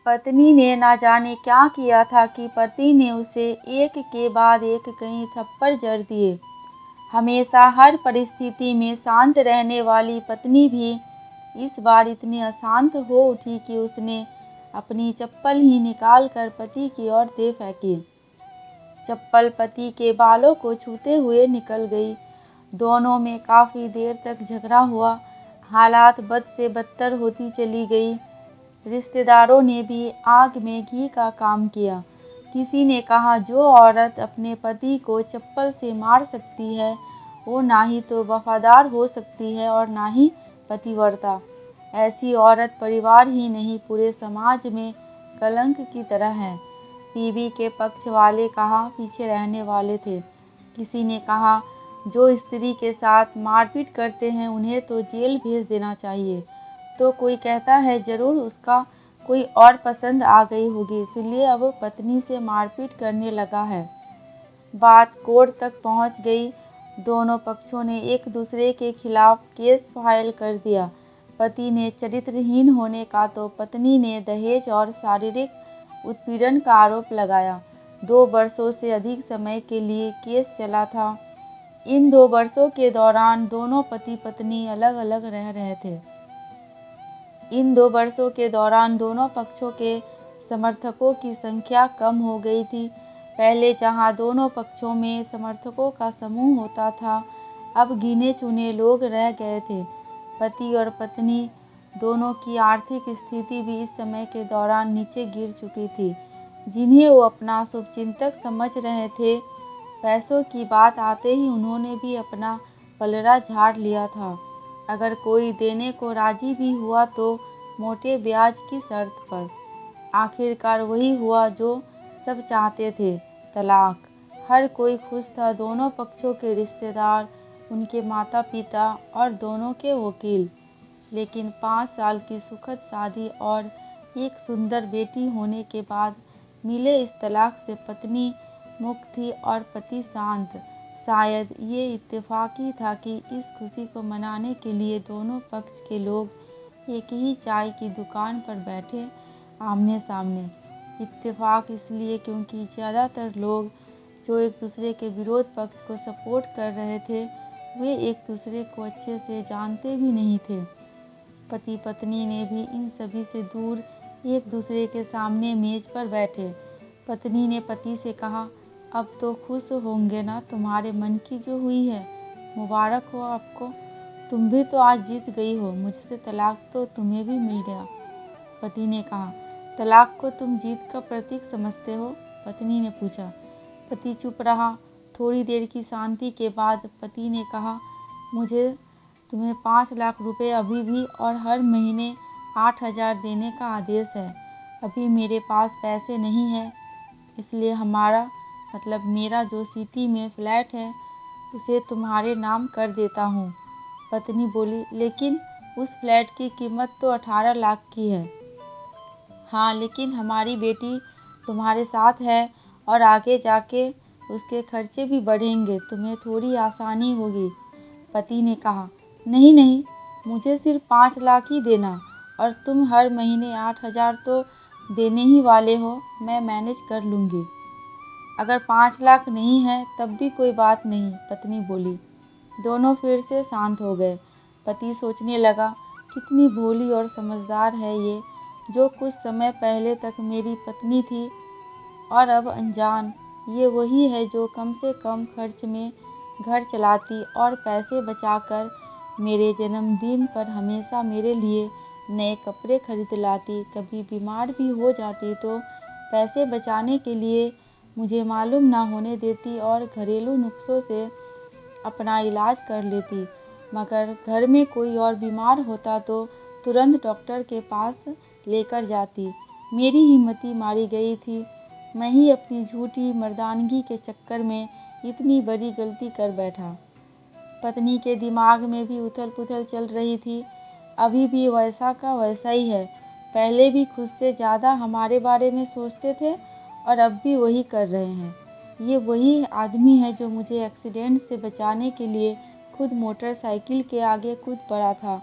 पत्नी ने ना जाने क्या किया था कि पति ने उसे एक के बाद एक कई थप्पड़ जड़ दिए। हमेशा हर परिस्थिति में शांत रहने वाली पत्नी भी इस बार इतनी अशांत हो उठी कि उसने अपनी चप्पल ही निकाल कर पति की ओर दे फेंकी। चप्पल पति के बालों को छूते हुए निकल गई। दोनों में काफ़ी देर तक झगड़ा हुआ। हालात बद से बदतर होती चली गई। रिश्तेदारों ने भी आग में घी का काम किया। किसी ने कहा, जो औरत अपने पति को चप्पल से मार सकती है वो ना ही तो वफादार हो सकती है और ना ही पतिव्रता। ऐसी औरत परिवार ही नहीं पूरे समाज में कलंक की तरह है। बीवी के पक्ष वाले कहा पीछे रहने वाले थे। किसी ने कहा, जो स्त्री के साथ मारपीट करते हैं उन्हें तो जेल भेज देना चाहिए। तो कोई कहता है जरूर उसका कोई और पसंद आ गई होगी इसलिए अब पत्नी से मारपीट करने लगा है। बात कोर्ट तक पहुंच गई। दोनों पक्षों ने एक दूसरे के खिलाफ केस फाइल कर दिया। पति ने चरित्रहीन होने का तो पत्नी ने दहेज और शारीरिक उत्पीड़न का आरोप लगाया। 2 वर्षों से अधिक समय के लिए केस चला था। इन 2 वर्षों के दौरान दोनों पति पत्नी अलग अलग रह रहे थे। इन 2 वर्षों के दौरान दोनों पक्षों के समर्थकों की संख्या कम हो गई थी। पहले जहां दोनों पक्षों में समर्थकों का समूह होता था, अब गिने चुने लोग रह गए थे। पति और पत्नी दोनों की आर्थिक स्थिति भी इस समय के दौरान नीचे गिर चुकी थी। जिन्हें वो अपना शुभचिंतक समझ रहे थे, पैसों की बात आते ही उन्होंने भी अपना पलड़ा झाड़ लिया था। अगर कोई देने को राजी भी हुआ तो मोटे ब्याज की शर्त पर। आखिरकार वही हुआ जो सब चाहते थे, तलाक। हर कोई खुश था, दोनों पक्षों के रिश्तेदार, उनके माता पिता और दोनों के वकील। लेकिन 5 साल की सुखद शादी और एक सुंदर बेटी होने के बाद मिले इस तलाक से पत्नी मुक्त थी और पति शांत। शायद ये इत्तेफाकी था कि इस खुशी को मनाने के लिए दोनों पक्ष के लोग एक ही चाय की दुकान पर बैठे आमने सामने। इत्तेफाक इसलिए क्योंकि ज़्यादातर लोग जो एक दूसरे के विरोध पक्ष को सपोर्ट कर रहे थे वे एक दूसरे को अच्छे से जानते भी नहीं थे। पति पत्नी ने भी इन सभी से दूर एक दूसरे के सामने मेज पर बैठे। पत्नी ने पति से कहा, अब तो खुश होंगे ना, तुम्हारे मन की जो हुई है, मुबारक हो आपको। तुम भी तो आज जीत गई हो, मुझसे तलाक तो तुम्हें भी मिल गया। पति ने कहा, तलाक को तुम जीत का प्रतीक समझते हो? पत्नी ने पूछा। पति चुप रहा। थोड़ी देर की शांति के बाद पति ने कहा, मुझे तुम्हें 5 लाख रुपए अभी भी और हर महीने 8,000 देने का आदेश है। अभी मेरे पास पैसे नहीं है, इसलिए मेरा जो सिटी में फ्लैट है उसे तुम्हारे नाम कर देता हूँ। पत्नी बोली, लेकिन उस फ्लैट की कीमत तो 18 लाख की है। हाँ, लेकिन हमारी बेटी तुम्हारे साथ है और आगे जाके उसके खर्चे भी बढ़ेंगे, तुम्हें थोड़ी आसानी होगी। पति ने कहा, नहीं नहीं, मुझे सिर्फ 5 लाख ही देना और तुम हर महीने 8,000 तो देने ही वाले हो, मैं मैनेज कर लूँगी। अगर 5 लाख नहीं है तब भी कोई बात नहीं, पत्नी बोली। दोनों फिर से शांत हो गए। पति सोचने लगा, कितनी भोली और समझदार है ये, जो कुछ समय पहले तक मेरी पत्नी थी और अब अनजान। ये वही है जो कम से कम खर्च में घर चलाती और पैसे बचाकर मेरे जन्मदिन पर हमेशा मेरे लिए नए कपड़े खरीद लाती। कभी बीमार भी हो जाती तो पैसे बचाने के लिए मुझे मालूम ना होने देती और घरेलू नुस्खों से अपना इलाज कर लेती। मगर घर में कोई और बीमार होता तो तुरंत डॉक्टर के पास लेकर जाती। मेरी हिम्मती मारी गई थी। मैं ही अपनी झूठी मर्दानगी के चक्कर में इतनी बड़ी गलती कर बैठा। पत्नी के दिमाग में भी उथल पुथल चल रही थी। अभी भी वैसा का वैसा ही है। पहले भी खुद से ज़्यादा हमारे बारे में सोचते थे और अब भी वही कर रहे हैं। ये वही आदमी है जो मुझे एक्सीडेंट से बचाने के लिए खुद मोटरसाइकिल के आगे कूद पड़ा था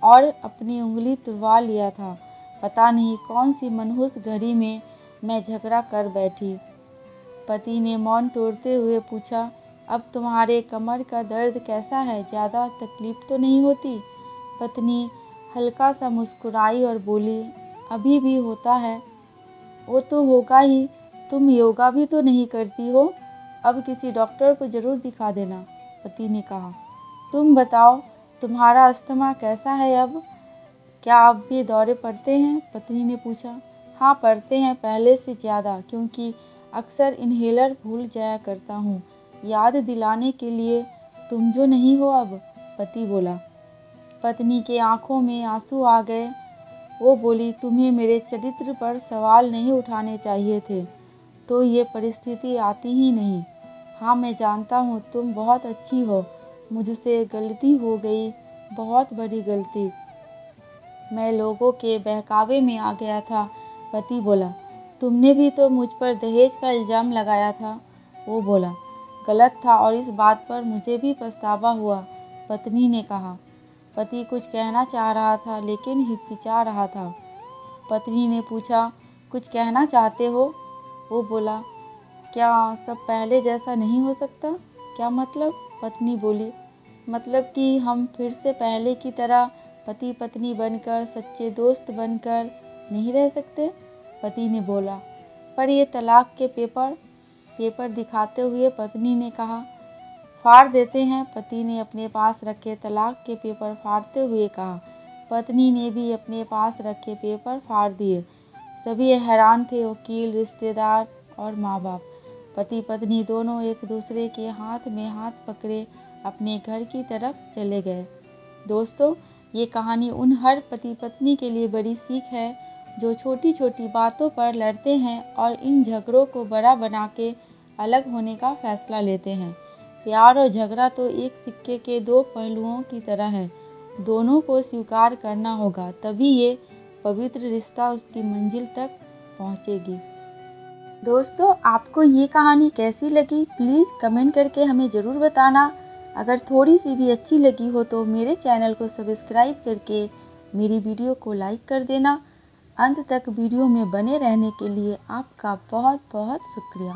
और अपनी उंगली तुड़वा लिया था। पता नहीं कौन सी मनहूस घड़ी में मैं झगड़ा कर बैठी। पति ने मौन तोड़ते हुए पूछा, अब तुम्हारे कमर का दर्द कैसा है, ज़्यादा तकलीफ तो नहीं होती? पत्नी हल्का सा मुस्कुराई और बोली, अभी भी होता है। वो तो होगा ही, तुम योगा भी तो नहीं करती हो, अब किसी डॉक्टर को ज़रूर दिखा देना, पति ने कहा। तुम बताओ, तुम्हारा अस्थमा कैसा है अब? क्या आप भी दौरे पड़ते हैं? पत्नी ने पूछा। हाँ पड़ते हैं, पहले से ज़्यादा, क्योंकि अक्सर इन्हेलर भूल जाया करता हूँ, याद दिलाने के लिए तुम जो नहीं हो अब, पति बोला। पत्नी के आंखों में आंसू आ गए। वो बोली, तुम्हें मेरे चरित्र पर सवाल नहीं उठाने चाहिए थे, तो ये परिस्थिति आती ही नहीं। हाँ मैं जानता हूँ तुम बहुत अच्छी हो, मुझसे गलती हो गई, बहुत बड़ी गलती, मैं लोगों के बहकावे में आ गया था, पति बोला। तुमने भी तो मुझ पर दहेज का इल्ज़ाम लगाया था, वो बोला। गलत था और इस बात पर मुझे भी पछतावा हुआ, पत्नी ने कहा। पति कुछ कहना चाह रहा था लेकिन हिचकिचा रहा था। पत्नी ने पूछा, कुछ कहना चाहते हो? वो बोला, क्या सब पहले जैसा नहीं हो सकता? क्या मतलब? पत्नी बोली, मतलब कि हम फिर से पहले की तरह पति पत्नी बनकर, सच्चे दोस्त बनकर नहीं रह सकते? पति ने बोला। पर ये तलाक के पेपर दिखाते हुए पत्नी ने कहा। फाड़ देते हैं, पति ने अपने पास रखे तलाक के पेपर फाड़ते हुए कहा। पत्नी ने भी अपने पास रखे पेपर फाड़ दिए। सभी हैरान थे, वकील, रिश्तेदार और माँ बाप। पति पत्नी दोनों एक दूसरे के हाथ में हाथ पकड़े अपने घर की तरफ चले गए। दोस्तों, ये कहानी उन हर पति पत्नी के लिए बड़ी सीख है जो छोटी छोटी बातों पर लड़ते हैं और इन झगड़ों को बड़ा बना के अलग होने का फैसला लेते हैं। प्यार और झगड़ा तो एक सिक्के के दो पहलुओं की तरह है, दोनों को स्वीकार करना होगा, तभी ये पवित्र रिश्ता उसकी मंजिल तक पहुंचेगी। दोस्तों, आपको ये कहानी कैसी लगी प्लीज़ कमेंट करके हमें ज़रूर बताना। अगर थोड़ी सी भी अच्छी लगी हो तो मेरे चैनल को सब्सक्राइब करके मेरी वीडियो को लाइक कर देना। अंत तक वीडियो में बने रहने के लिए आपका बहुत बहुत शुक्रिया।